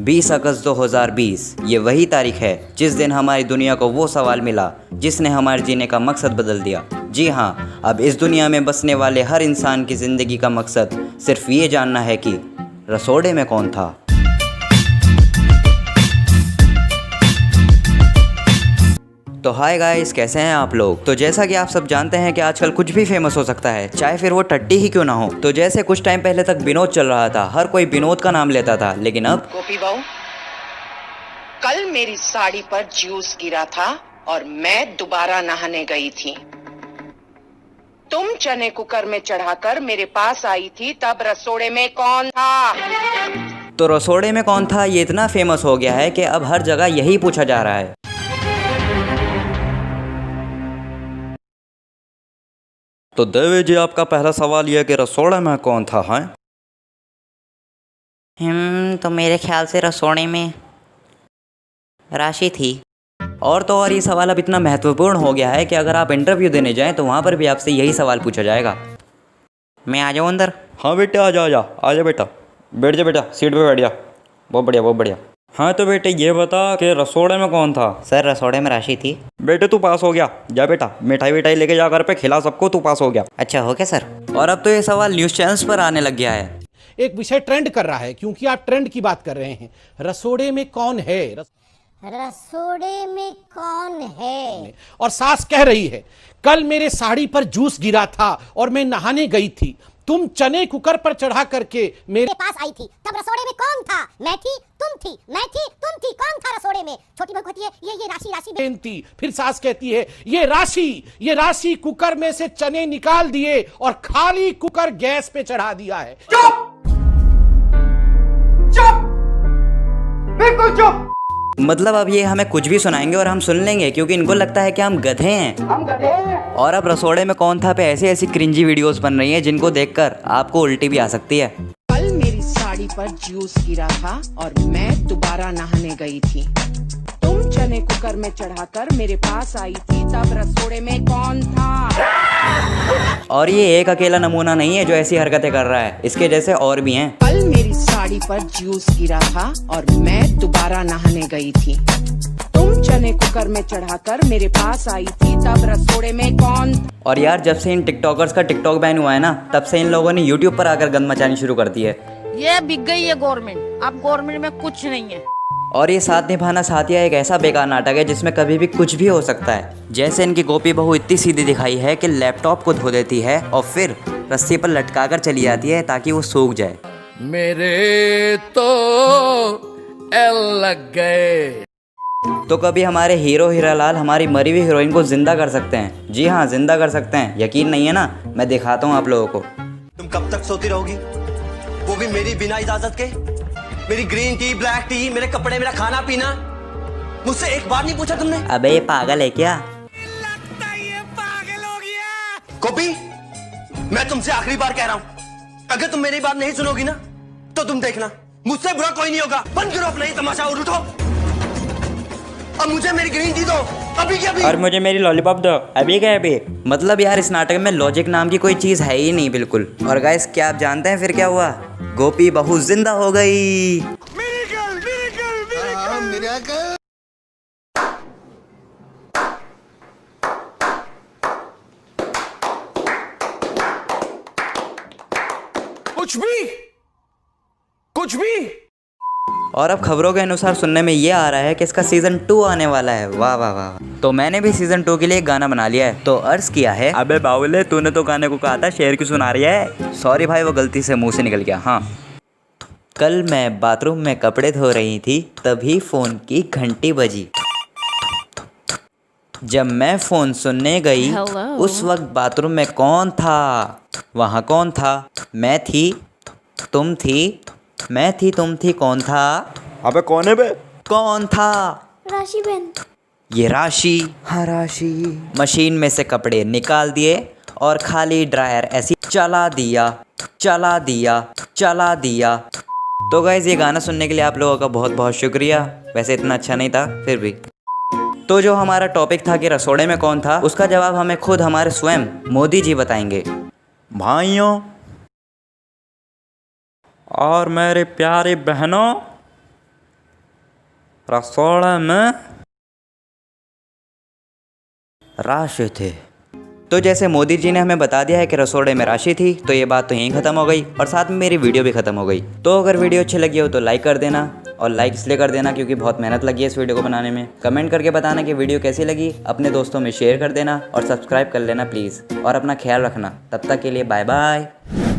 20 अगस्त 2020 ये वही तारीख है जिस दिन हमारी दुनिया को वो सवाल मिला जिसने हमारे जीने का मकसद बदल दिया। जी हाँ, अब इस दुनिया में बसने वाले हर इंसान की ज़िंदगी का मकसद सिर्फ ये जानना है कि रसोड़े में कौन था। तो हाय गाइस, कैसे हैं आप लोग। तो जैसा कि आप सब जानते हैं कि आजकल कुछ भी फेमस हो सकता है, चाहे फिर वो टट्टी ही क्यों ना हो। तो जैसे कुछ टाइम पहले तक विनोद चल रहा था, हर कोई विनोद का नाम लेता था, लेकिन अब गोपी बहू, कल मेरी साड़ी पर जूस गिरा था और मैं दोबारा नहाने गई थी। तुम चने कुकर में चढ़ाकर मेरे पास आई थी, तब रसोड़े में कौन था? तो रसोड़े में कौन था ये इतना फेमस हो गया है कि अब हर जगह यही पूछा जा रहा है। तो देवी जी, आपका पहला सवाल यह कि रसोड़े में कौन था है? तो मेरे ख्याल से रसोड़े में राशि थी। और तो और ये सवाल अब इतना महत्वपूर्ण हो गया है कि अगर आप इंटरव्यू देने जाएं तो वहाँ पर भी आपसे यही सवाल पूछा जाएगा। मैं आ जाऊँ अंदर? हाँ बेटे, आ जा बेटा, बैठ जा बेटा, सीट पे बैठ जा। बहुत बढ़िया, बहुत बढ़िया। हाँ तो बेटे ये बता कि रसोड़े में कौन था? सर, रसोड़े में राशि थी। बेटे तू पास हो गया, जा बेटा मिठाई विठाई लेके जा घर पे, खिला सबको, तू पास हो गया। अच्छा, हो गया सर। और अब तो ये सवाल न्यूज़ चैनल्स पर आने लग गया है। एक विषय ट्रेंड कर रहा है क्योंकि आप ट्रेंड की बात कर रहे हैं। रसोड़े में कौन है? रसोड़े में कौन है? और सास कह रही है, कल मेरे साड़ी पर जूस गिरा था और मैं नहाने गई थी। तुम चने कुकर पर चढ़ा करके मेरे पास आई थी, तब रसोड़े में कौन था? मैं थी, तुम थी, मैं थी, तुम थी, कौन था रसोड़े में? छोटी बहू कहती है ये राशि बेनती। फिर सास कहती है ये राशि कुकर में से चने निकाल दिए और खाली कुकर गैस पे चढ़ा दिया है। चुप, बिल्कुल चुप। मतलब अब ये हमें कुछ भी सुनाएंगे और हम सुन लेंगे, क्योंकि इनको लगता है कि हम गधे हैं। हम गधे हैं। और अब रसोड़े में कौन था पे ऐसी क्रिंजी वीडियोस बन रही हैं जिनको देखकर आपको उल्टी भी आ सकती है। कल मेरी साड़ी पर जूस गिरा था और मैं दोबारा नहाने गई थी। तुम चने कुकर में चढ़ाकर मेरे पास आई थी, तब रसोड़े में कौन था? और ये एक अकेला नमूना नहीं है जो ऐसी हरकतें कर रहा है, इसके जैसे और भी हैं। कल मेरी साड़ी पर जूस गिरा था और मैं दोबारा नहाने गई थी। तुम चने कुकर में चढ़ाकर मेरे पास आई थी, तब रसोड़े में कौन? और यार, जब से इन टिकटॉकर्स का टिकटॉक बैन हुआ है ना, तब से इन लोगों ने यूट्यूब पर आकर गंद मचानी शुरू कर दी है। ये बिक गई है गवर्नमेंट, अब गवर्नमेंट में कुछ नहीं है। और ये साथ निभाना साथिया एक ऐसा बेकार नाटक है जिसमें कभी भी कुछ भी हो सकता है। जैसे इनकी गोपी बहू इतनी सीधी दिखाई है कि लैपटॉप को धो देती है और फिर रस्सी पर लटका कर चली जाती है ताकि वो सूख जाए। मेरे तो एल लग गए। तो कभी हमारे हीरो हीरालाल हमारी मरी हुई हीरोइन को जिंदा कर सकते हैं। जी हाँ, जिंदा कर सकते हैं। यकीन नहीं है ना? मैं दिखाता हूँ आप लोगों को। तुम कब तक सोती रहोगी, वो भी मेरी बिना इजाजत के? मेरी ग्रीन टी, ब्लैक टी, मेरे कपड़े, मेरा खाना पीना, मुझसे एक बार नहीं पूछा तुमने? अबे ये पागल है क्या? लगता है ये पागल हो गया। गोपी, मैं तुमसे आखिरी बार कह रहा हूँ, अगर तुम मेरी बात नहीं सुनोगी ना तो तुम देखना, मुझसे बुरा कोई नहीं होगा। बंद करो अपना ये तमाशा और उठो। अब मुझे मेरी ग्रीन टी दो, अभी के अभी। और मुझे मेरी लॉलीपॉप दो, अभी के अभी। मतलब यार, इस नाटक में लॉजिक नाम की कोई चीज़ है ही नहीं बिल्कुल। और गाइस, क्या आप जानते हैं फिर क्या हुआ? गोपी बहू जिंदा हो गई। कुछ भी। और अब खबरों के अनुसार सुनने में ये आ रहा है कि इसका सीजन 2 आने वाला है। वाह वाह वाह। तो मैंने भी सीजन 2 के लिए एक गाना बना लिया है। तो अर्ज किया है, अबे बावले, तूने तो गाने को कहा था, शेर क्यों सुना रही है? सॉरी भाई, वो गलती से मुंह से निकल गया। हाँ, कल मैं बाथरूम में कपड़े धो रही थी, तभी फोन की घंटी बजी। जब मैं फोन सुनने गई, उस वक्त बाथरूम में कौन था? वहाँ कौन था? मैं थी, तुम थी, मैं थी, तुम थी, कौन था? अबे कौन है बे? कौन था? राशि बहन। ये राशि। हाँ, राशि। मशीन में से कपड़े निकाल दिए और खाली ड्रायर ऐसी चला दिया। तो गाइस, ये गाना सुनने के लिए आप लोगों का बहुत बहुत शुक्रिया। वैसे इतना अच्छा नहीं था, फिर भी। तो जो हमारा टॉपिक था कि रसोड़े में कौन था, उसका जवाब हमें खुद हमारे स्वयं मोदी जी बताएंगे। भाइयों और मेरे प्यारे बहनों, रसोड़े में राशि थी। तो जैसे मोदी जी ने हमें बता दिया है कि रसोड़े में राशि थी, तो ये बात तो यहीं ख़त्म हो गई और साथ में मेरी वीडियो भी ख़त्म हो गई। तो अगर वीडियो अच्छी लगी हो तो लाइक कर देना, और लाइक इसलिए कर देना क्योंकि बहुत मेहनत लगी है इस वीडियो को बनाने में। कमेंट करके बताना कि वीडियो कैसी लगी, अपने दोस्तों में शेयर कर देना और सब्सक्राइब कर लेना प्लीज़। और अपना ख्याल रखना, तब तक के लिए बाय बाय।